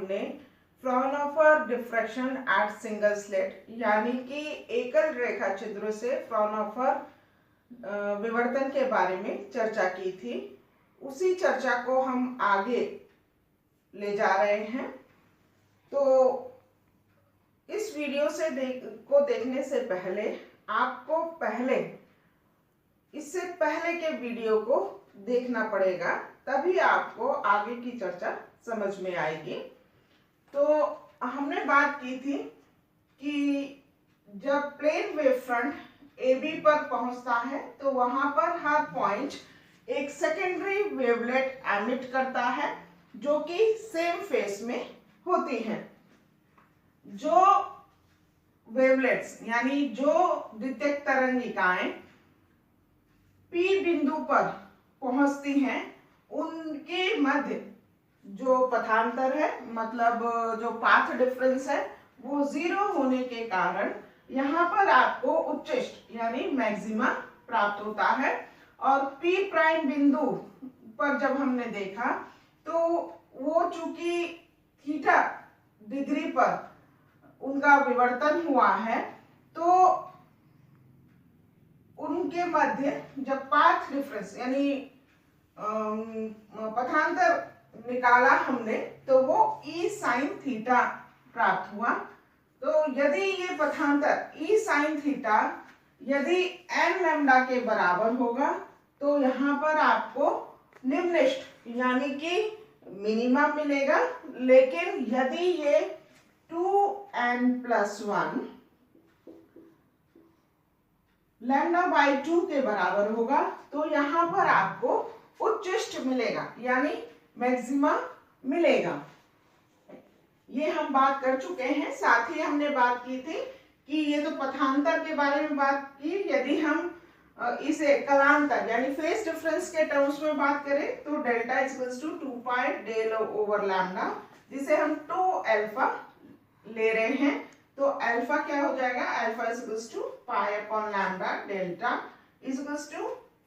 हमने Fraunhofer diffraction at single slit यानी कि एकल रेखा छिद्र से फ्राउनहोफर विवर्तन के बारे में चर्चा की थी। उसी चर्चा को हम आगे ले जा रहे हैं। तो इस वीडियो से देखने से पहले आपको इससे पहले के वीडियो को देखना पड़ेगा, तभी आपको आगे की चर्चा समझ में आएगी। तो हमने बात की थी कि जब प्लेन वेव फ्रंट AB पर पहुंचता है तो वहां पर हर पॉइंट एक सेकेंडरी वेवलेट एमिट करता है जो कि सेम फेस में होती हैं। जो वेवलेट्स यानी जो द्वितीयक तरंगिकाएं P बिंदु पर पहुंचती हैं उनके मध्य जो पथांतर है, मतलब जो पाथ डिफरेंस है, वो 0 होने के कारण यहाँ पर आपको उच्चिष्ट यानी मैक्सिमा प्राप्त होता है। और P प्राइम बिंदु पर जब हमने देखा तो वो चूंकि थीटा डिग्री पर उनका विवर्तन हुआ है, तो उनके मध्य जब पाथ डिफरेंस यानी पथांतर निकाला हमने तो वो E साइन थीटा प्राप्त हुआ। तो यदि ये पथांतर E साइन थीटा यदि n लैम्डा के बराबर होगा तो यहाँ पर आपको निम्नलिखित यानी कि मिनिमा मिलेगा। लेकिन यदि ये 2n+1 लैम्डा बाई 2 के बराबर होगा तो यहाँ पर आपको उच्चिष्ट मिलेगा यानी मैक्सिमा मिलेगा। ये हम बात कर चुके हैं। साथ ही हमने बात की थी कि ये तो पथांतर के बारे में बात की। यदि हम इसे कलांतर यानी फेस डिफरेंस के टर्म्स में बात करें तो delta equals to 2 del over lambda, जिसे हम 2 अल्फा ले रहे हैं। तो अल्फा क्या हो जाएगा, alpha equals to pi upon lambda delta equals to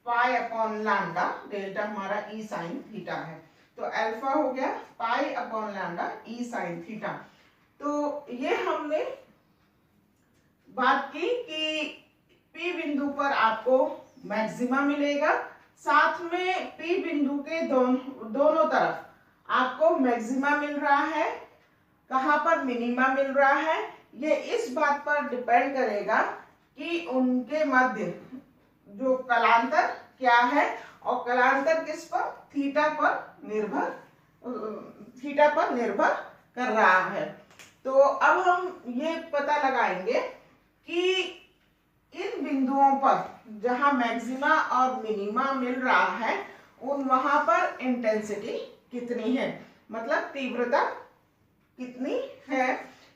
pi upon lambda delta हमारा E साइन थीटा है। तो अल्फा हो गया pi upon lambda E sine theta. तो ये हमने बात की कि P बिंदु पर आपको मैक्सिमा मिलेगा, साथ में P बिंदु के दोनों तरफ आपको मैक्सिमा मिल रहा है। कहाँ पर मिनिमा मिल रहा है, ये इस बात पर डिपेंड करेगा कि उनके मध्य जो कलांतर क्या है, और कलांतर किस पर, थीटा पर निर्भर कर रहा है। तो अब हम ये पता लगाएंगे कि इन बिंदुओं पर जहां मैक्सिमा और मिनिमा मिल रहा है वहां पर इंटेंसिटी कितनी है, मतलब तीव्रता कितनी है।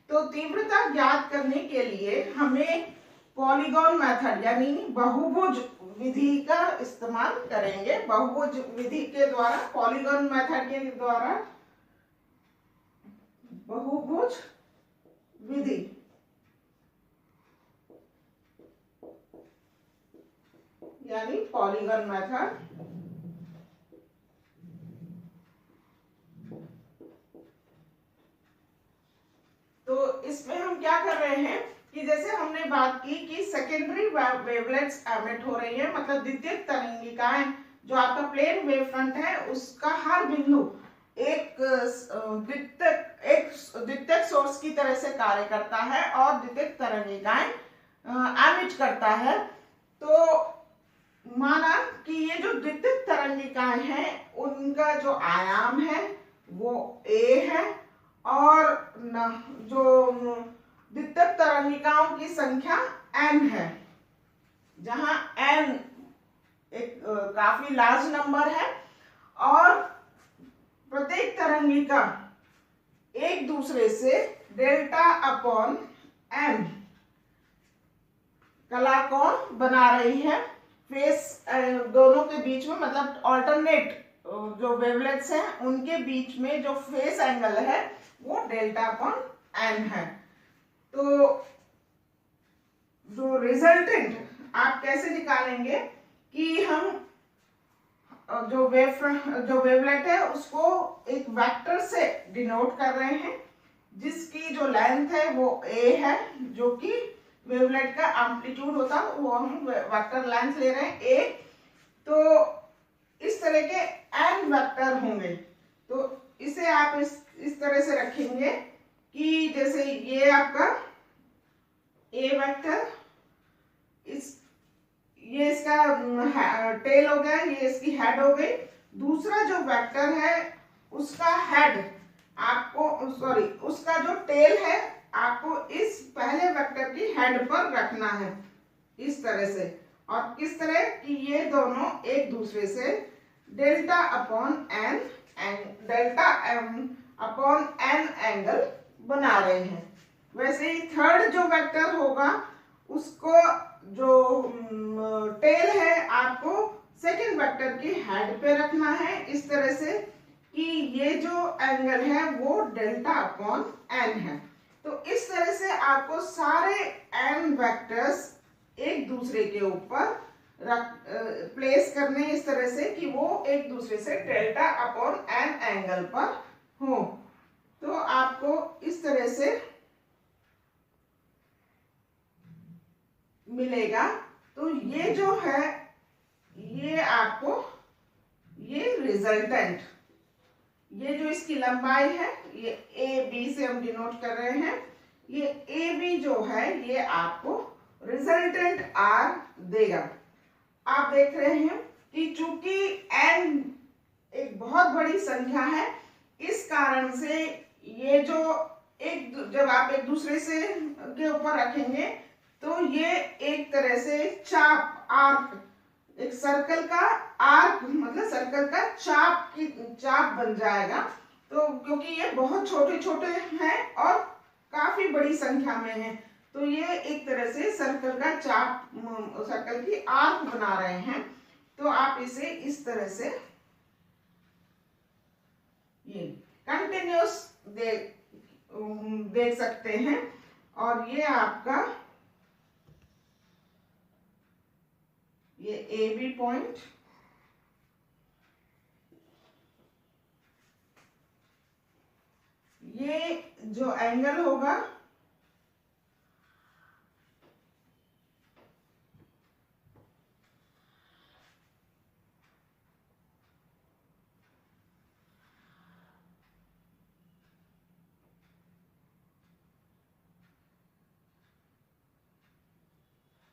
तो तीव्रता ज्ञात करने के लिए हमें पॉलीगॉन मेथड यानी बहुभुज विधि का इस्तेमाल करेंगे। बहुभुज विधि के द्वारा, पॉलीगॉन मेथड के द्वारा बहुभुज विधि यानी पॉलीगॉन मेथड तो इसमें हम क्या कर रहे हैं कि जैसे हमने बात की कि सेकेंडरी वेवलेट्स एमिट हो रही है, मतलब द्वितीयक तरंगिकाएं जो आपका प्लेन वेव फ्रंट है उसका हर बिंदु एक द्वितीयक सोर्स की तरह से कार्य करता है और द्वितीयक तरंगिकाएं एमिट करता है। तो माना कि ये जो द्वितीयक तरंगिकाएं हैं उनका जो आयाम है वो A है और जो द्वितीयक तरंगिकाओं की संख्या n है, जहां n एक काफी लार्ज नंबर है और प्रत्येक तरंगिका एक दूसरे से डेल्टा अपॉन m कलाकोण बना रही है फेस दोनों के बीच में, मतलब ऑल्टरनेट जो वेवलेट्स हैं उनके बीच में जो फेस एंगल है वो डेल्टा अपॉन n है। तो जो रिजल्टेंट आप कैसे निकालेंगे कि हम जो वेवलेट है उसको एक वेक्टर से डिनोट कर रहे हैं, जिसकी जो लेंथ है वो a है, जो कि वेवलेट का एम्पलीट्यूड होता है, वो हम वेक्टर लेंथ ले रहे हैं a। तो इस तरह के n वेक्टर होंगे, तो इसे आप इस तरह से रखेंगे कि जैसे ये आपका a वेक्टर, ये इसका टेल हो गया, ये इसकी हेड हो गई। दूसरा जो वेक्टर है उसका हेड आपको, सॉरी, उसका जो टेल है आपको इस पहले वेक्टर की हेड पर रखना है इस तरह से। और किस तरह कि ये दोनों एक दूसरे से डेल्टा अपॉन एन एंगल बना रहे हैं। वैसे ही थर्ड जो वेक्टर होगा उसको जो टेल है आपको सेकेंड वेक्टर की हेड पे रखना है इस तरह से कि ये जो एंगल है वो डेल्टा अपॉन एन है। तो इस तरह से आपको सारे एन वेक्टर्स एक दूसरे के ऊपर प्लेस करने इस तरह से कि वो एक दूसरे से डेल्टा अपॉन एन एंगल पर हो। तो आपको इस तरह से मिलेगा। तो ये जो है ये आपको, ये रिजल्टेंट, ये जो इसकी लंबाई है ये ए बी से हम डिनोट कर रहे हैं, ये ए बी जो है ये आपको रिजल्टेंट आर देगा। आप देख रहे हैं कि चूंकि n एक बहुत बड़ी संख्या है, इस कारण से ये जो जब आप एक दूसरे से के ऊपर रखेंगे तो ये एक तरह से चाप, आर्क, एक सर्कल का आर्क, मतलब सर्कल का चाप बन जाएगा। तो क्योंकि ये बहुत छोटे छोटे हैं और काफी बड़ी संख्या में हैं, तो ये एक तरह से सर्कल का चाप, सर्कल की आर्क बना रहे हैं। तो आप इसे इस तरह से ये कंटिन्यूस देख सकते हैं। और ये आपका ये ए बी पॉइंट, ये जो एंगल होगा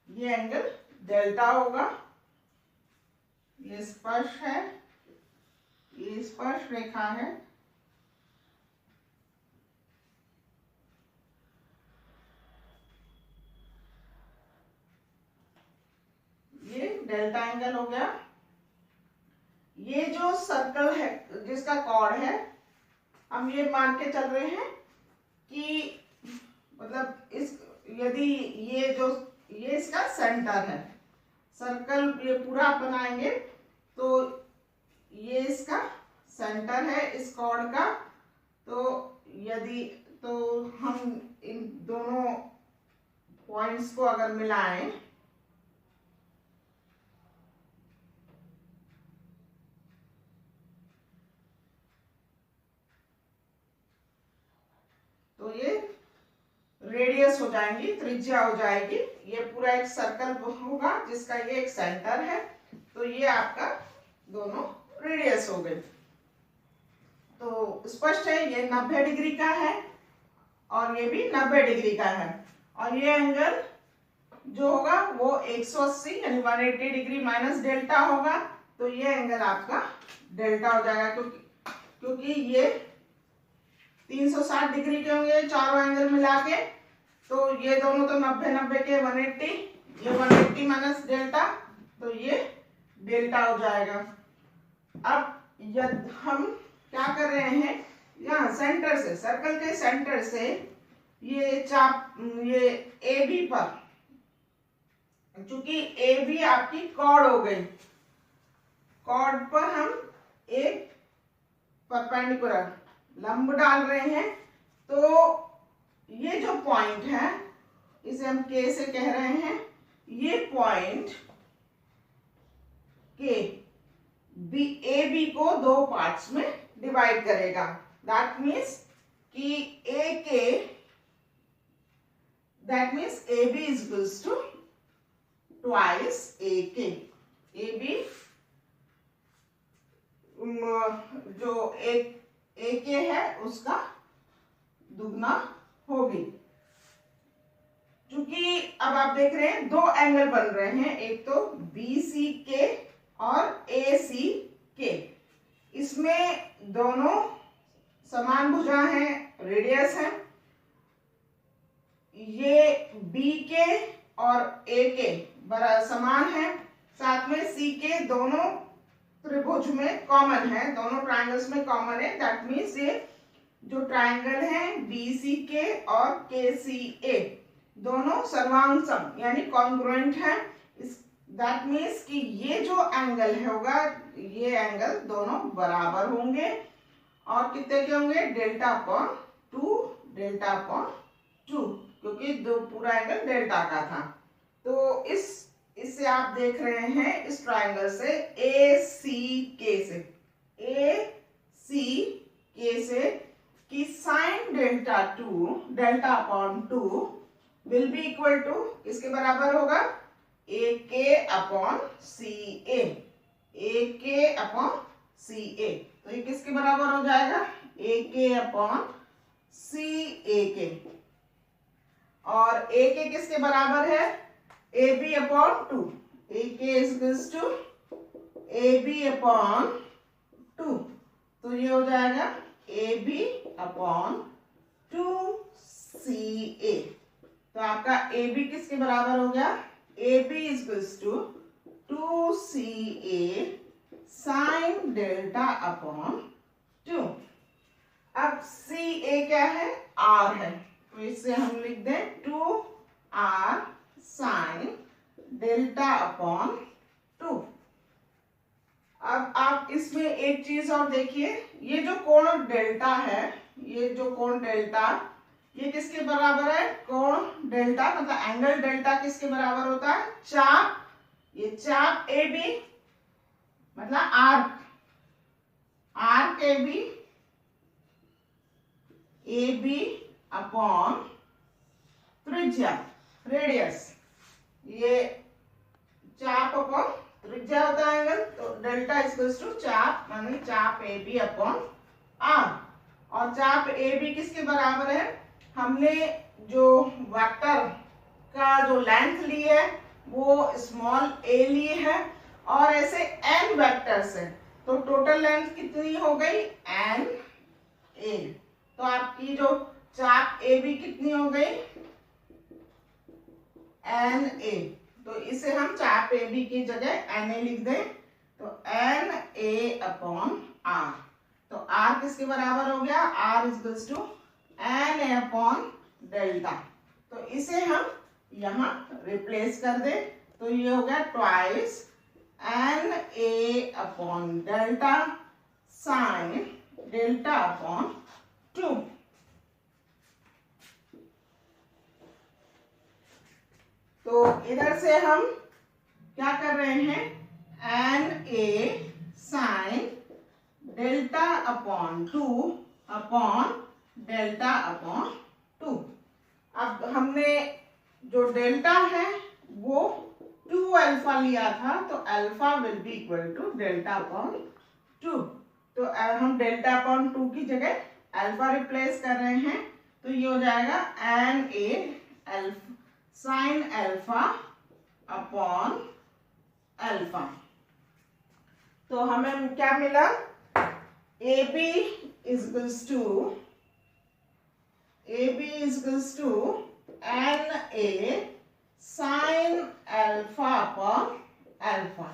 ये एंगल डेल्टा होगा। ये स्पर्श है, ये स्पर्श रेखा है, ये डेल्टा एंगल हो गया। ये जो सर्कल है जिसका कॉर्ड है, हम ये मान के चल रहे हैं कि मतलब यदि ये इसका सेंटर है, सर्कल ये पूरा बनाएंगे तो ये इसका सेंटर है इस कॉर्ड का। तो हम इन दोनों पॉइंट्स को अगर मिलाएं तो ये रेडियस हो जाएंगी, त्रिज्या हो जाएगी। ये पूरा एक सर्कल होगा जिसका ये एक सेंटर है, तो ये आपका दोनों रेडियस हो गए। तो स्पष्ट है ये 90 डिग्री का है और ये भी 90 डिग्री का है। और ये एंगल जो होगा वो 180 यानी 180 डिग्री माइनस डेल्टा होगा। तो ये एंगल आपका डेल्टा हो जाएगा, क्योंकि ये 360 डिग्री के होंगे चारों एंगल मिला के। तो ये दोनों तो 90 के 180, ये 180 माइनस डेल्टा, तो ये डेल्टा हो जाएगा। अब हम क्या कर रहे हैं, यहाँ सेंटर से, सर्कल के सेंटर से ये चाप, ये ए बी पर, चूंकि ए बी आपकी कॉर्ड हो गई, कॉर्ड पर हम एक परपेंडिकुलर लंब डाल रहे हैं। तो ये जो पॉइंट है इसे हम के से कह रहे हैं, ये पॉइंट के, ए बी को दो पार्ट्स में डिवाइड करेगा। दैट मीन्स कि that means A B is equals to twice A K. A B जो ए के है उसका दुगना होगी। क्योंकि अब आप देख रहे हैं दो एंगल बन रहे हैं, एक तो बी सी के और ए सी के। इसमें दोनों समान भुजा हैं, रेडियस है। ये बी के और ए के समान है, साथ में सी के दोनों त्रिभुज में कॉमन है, दोनों ट्रायंगल्स में कॉमन है। दैट मीन्स ये जो ट्रायंगल है बी सी के और के सी ए दोनों सर्वांग सम यानी कॉन्ग्रुएंट है। दैट मीन्स कि ये जो एंगल होगा, ये एंगल दोनों बराबर होंगे और कितने के होंगे, डेल्टा अपॉन टू, क्योंकि दो पूरा एंगल डेल्टा का था। तो इससे आप देख रहे हैं इस ट्रायंगल से ए सी के से कि sine delta upon two will be equal to किसके बराबर होगा, ए के अपॉन सी ए। तो ये किसके बराबर हो जाएगा, ए के अपॉन सी ए के। और ए के किसके बराबर है, A B upon two. A के is equals to A B upon two. तो ये हो जाएगा A B upon two C A. तो आपका ए बी किसके बराबर हो गया, A B is equals to two C A sine delta upon two. अब सी ए क्या है, आर है, तो इसे हम लिख दें two R sine delta upon two. अब आप इसमें एक चीज और देखिए, ये जो कोण डेल्टा है, ये जो कोण डेल्टा, ये किसके बराबर है, कोण डेल्टा मतलब एंगल डेल्टा किसके बराबर होता है, चाप, ये चाप ए बी मतलब arc A B, A B upon त्रिज्या रेडियस, ये चाप अपॉन त्रिज्या होता है एंगल, तो डेल्टा इक्वल्स टू चाप माने चाप ए बी अपॉन आर। और चाप ए बी किसके बराबर है, हमने जो वेक्टर का जो लेंथ ली है वो स्मॉल ए ली है और ऐसे n वेक्टर्स है, तो टोटल लेंथ कितनी हो गई, n a। तो आपकी जो चाप ए बी कितनी हो गई, n a। तो इसे हम चाप ए बी की जगह n a लिख दें, तो n a अपॉन r। तो r किसके बराबर हो गया, r is equals to n a upon delta. तो इसे हम यहाँ रिप्लेस कर दे, तो ये हो गया twice n a upon delta sign delta upon two. तो इधर से हम क्या कर रहे हैं, n a sign delta upon two upon delta upon two. अब हमने जो डेल्टा है वो 2 अल्फा लिया था, तो alpha will be equal to delta upon 2। तो हम डेल्टा अपॉन 2 की जगह अल्फा रिप्लेस कर रहे हैं, तो ये हो जाएगा N A sine alpha upon alpha. तो हमें क्या मिला, A B is equals to N A sine alpha upon alpha.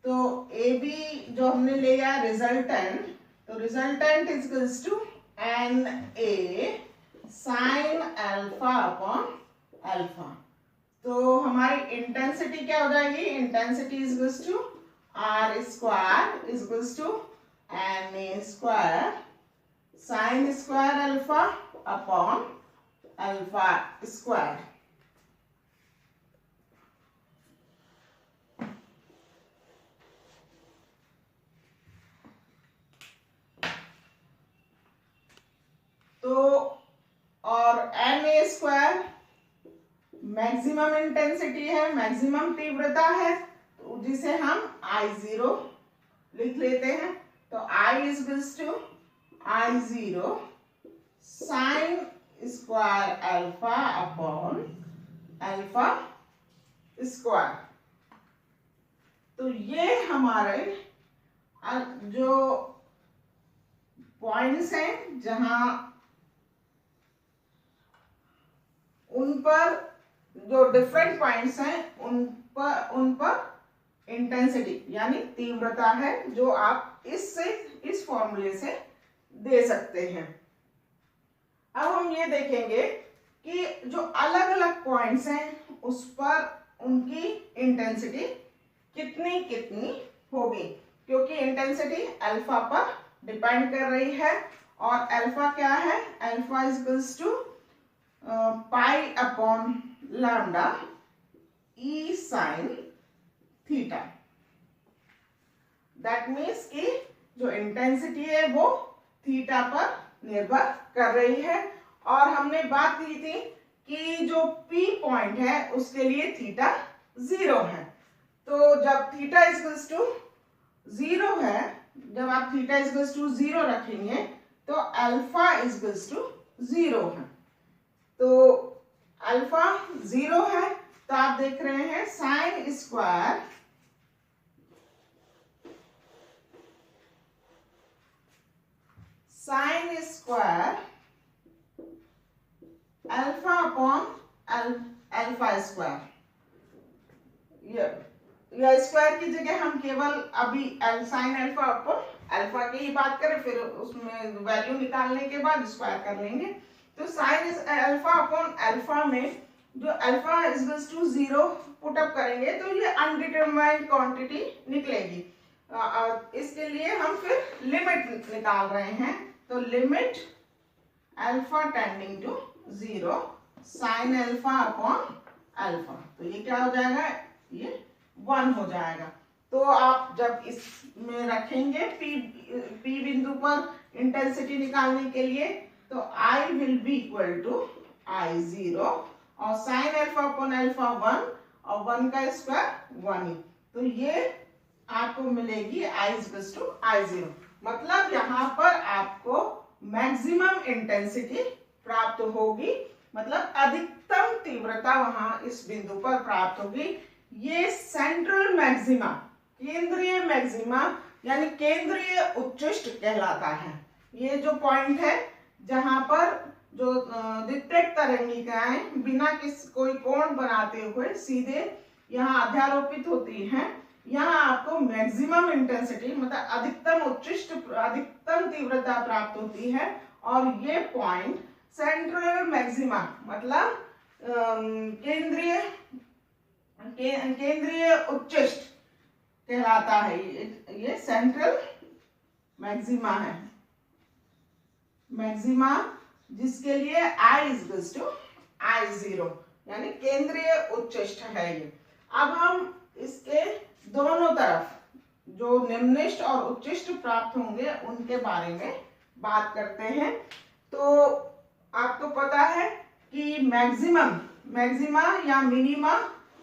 तो ए बी जो हमने लिया रिजल्टेंट, तो resultant is equals to N A sine alpha upon alpha. तो हमारी इंटेंसिटी क्या हो जाएगी, intensity is equals to R square is equals to N A square sine square alpha upon alpha square. तो और Na² मैक्सिमम इंटेंसिटी है, maximum तीव्रता है, तो जिसे हम I0 लिख लेते हैं। तो I equals to I0 sine square alpha upon alpha square. तो ये हमारे जो पॉइंट्स हैं जहां उन पर जो डिफरेंट पॉइंट्स हैं उन पर इंटेंसिटी यानी तीव्रता है, जो आप इस फॉर्मूले से दे सकते हैं। अब हम ये देखेंगे कि जो अलग अलग पॉइंट्स हैं उस पर उनकी इंटेंसिटी कितनी कितनी होगी, क्योंकि इंटेंसिटी अल्फा पर डिपेंड कर रही है। और अल्फा क्या है? Alpha equals to pi upon lambda E sine theta. That means कि जो इंटेंसिटी है वो थीटा पर निर्भर कर रही है। और हमने बात की थी कि जो P पॉइंट है उसके लिए थीटा 0 है। तो जब थीटा इक्वल्स टू 0 है, जब आप थीटा इक्वल्स टू 0 रखेंगे तो अल्फा इक्वल्स टू 0 है। तो अल्फा 0 है तो आप देख रहे हैं sign square alpha upon alpha square. यह स्क्वायर की जगह हम केवल अभी साइन अल्फा अपॉन अल्फा की ही बात करें, फिर उसमें वैल्यू निकालने के बाद स्क्वायर कर लेंगे। तो साइन अल्फा अपॉन अल्फा में जो अल्फा इक्वल्स टू 0 पुटअप करेंगे तो ये अनडिटरमाइंड क्वांटिटी निकलेगी। इसके लिए हम फिर लिमिट निकाल रहे हैं। तो limit alpha tending to 0 sine alpha upon alpha, तो ये क्या हो जाएगा? ये 1 हो जाएगा। तो आप जब इसमें रखेंगे P बिंदु पर इंटेंसिटी निकालने के लिए, तो I will be equal to I0 और साइन अल्फा अपॉन अल्फा 1 और 1 का स्क्वायर 1 ही। तो ये आपको मिलेगी I इक्वल्स टू I0। मतलब यहाँ पर आपको मैक्सिमम इंटेंसिटी प्राप्त होगी, मतलब अधिकतम तीव्रता वहां इस बिंदु पर प्राप्त होगी। ये सेंट्रल मैक्सिमा, केंद्रीय मैक्सिमा यानी केंद्रीय उच्चिष्ट कहलाता है। ये जो पॉइंट है जहां पर जो द्वितीयक तरंगिकाएं बिना कोई कोण बनाते हुए सीधे यहाँ अध्यारोपित होती हैं, यहाँ आपको मैक्सिमम इंटेंसिटी मतलब अधिकतम उच्चिष्ट अधिकतम तीव्रता प्राप्त होती है। और ये पॉइंट सेंट्रल मैक्सिमा मतलब केंद्रीय उच्चिष्ट कहलाता है। ये सेंट्रल मैक्सिमा है, मैक्सिमा जिसके लिए I इक्वल्स टू I0 यानी केंद्रीय उच्चिष्ट है ये। अब हम इसके दोनों तरफ जो निम्निष्ट और उच्चिष्ट प्राप्त होंगे उनके बारे में बात करते हैं। तो आपको पता है कि मैक्सिमा या मिनिमा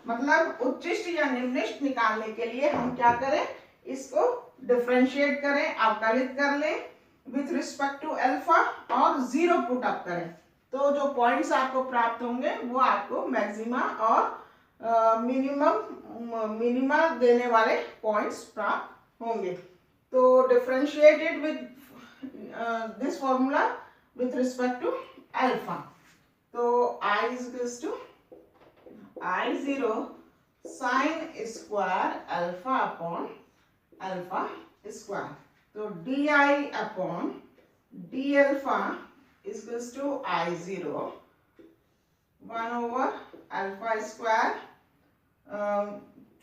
मतलब उच्चिष्ट या निम्निष्ट निकालने के लिए हम क्या करें? इसको डिफरेंशिएट करें, अवकलित कर लें विथ रिस्पेक्ट टू अल्फा और 0 पुट अप करें। तो जो पॉइंट्स आपको प्राप्त होंगे वो आपको मैक्सिमा और मिनिमा देने वाले पॉइंट्स प्राप्त होंगे। तो differentiated with this formula with respect to alpha, तो I equals to I0 sine square alpha upon alpha square. तो di upon d alpha equals to I0 1 over alpha square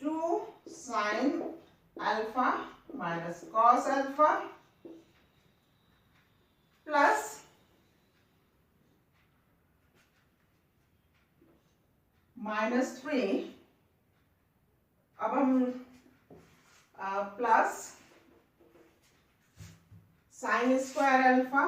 2 sine alpha minus cos alpha plus -3। अब हम plus sign square alpha